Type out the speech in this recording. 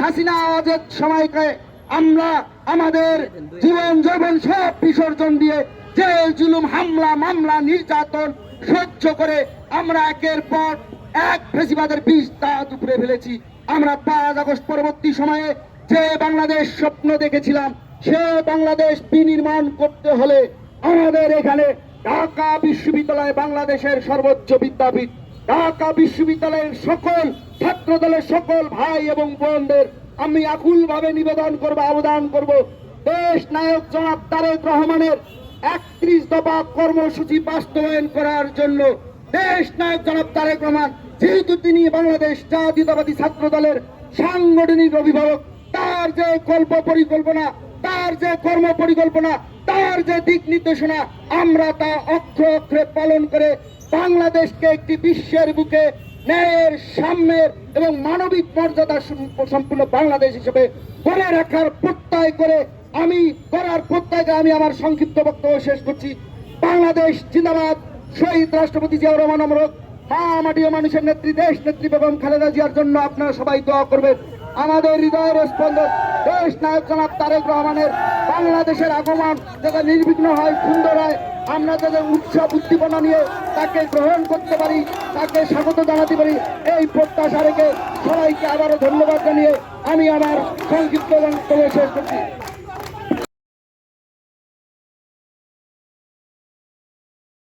হাসিনা আওয়াজের সময়কে আমরা আমাদের জীবন যৌবন সব বিসর্জন দিয়ে জেল জুলুম হামলা মামলা নির্যাতন সহ্য করে আমরা একের পর এক ফেসিবাদের বীজ দাঁত উপরে ফেলেছি। আমরা 5 আগস্ট পরবর্তী সময়ে যে বাংলাদেশ স্বপ্ন দেখেছিলাম সে বাংলাদেশ বিনির্মাণ করতে হলে আমাদের এখানে ঢাকা বিশ্ববিদ্যালয় বাংলাদেশের সর্বোচ্চ বিদ্যাপীঠ, ঢাকা বিশ্ববিদ্যালয়ের সকল ছাত্র দলের সকল ভাই এবং বোনদের আমি আকুলভাবে নিবেদন করব, আবেদন করব, দেশ নায়ক জনাব তারেক রহমানের 31 দফা কর্মসূচি বাস্তবায়ন করার জন্য দেশ নায়ক জনাব তারেক রহমান যেহেতু তিনি বাংলাদেশ জাতীয়তাবাদী ছাত্র দলের সাংগঠনিক অভিভাবক, তার যে কল্প পরিকল্পনা, তার যে কর্ম পরিকল্পনা, তার যে দিক নির্দেশনা আমরা তা অক্ষরে অক্ষরে পালন করে বাংলাদেশকে একটি বিশ্বের বুকে ন্যায়ের সাম্যের এবং মানবিক মর্যাদা সম্পূর্ণ বাংলাদেশ হিসেবে গড়ে রাখার প্রত্যয় করে আমি আমার সংক্ষিপ্ত বক্তব্য শেষ করছি। বাংলাদেশ জিন্দাবাদ। শহীদ রাষ্ট্রপতি জিয়াউর রহমান অমর। মা মাটি ও মানুষের নেত্রী দেশ নেত্রী বেগম খালেদা জিয়ার জন্য আপনারা সবাই দোয়া করবেন। আমাদের হৃদয়ের স্পন্দন দেশ নায়ক জনাব তারেক রহমানের বাংলাদেশের আগমন যাতে নির্বিঘ্ন হয়, সুন্দর হয়, আমরা যাতে উৎসব উদ্দীপনা নিয়ে তাকে গ্রহণ করতে পারি, তাকে স্বাগত জানাতে পারি, এই প্রত্যাশা রেখে সবাইকে আবারও ধন্যবাদ জানিয়ে আমি আমার সংক্ষিপ্ত বক্তব্য শেষ করছি।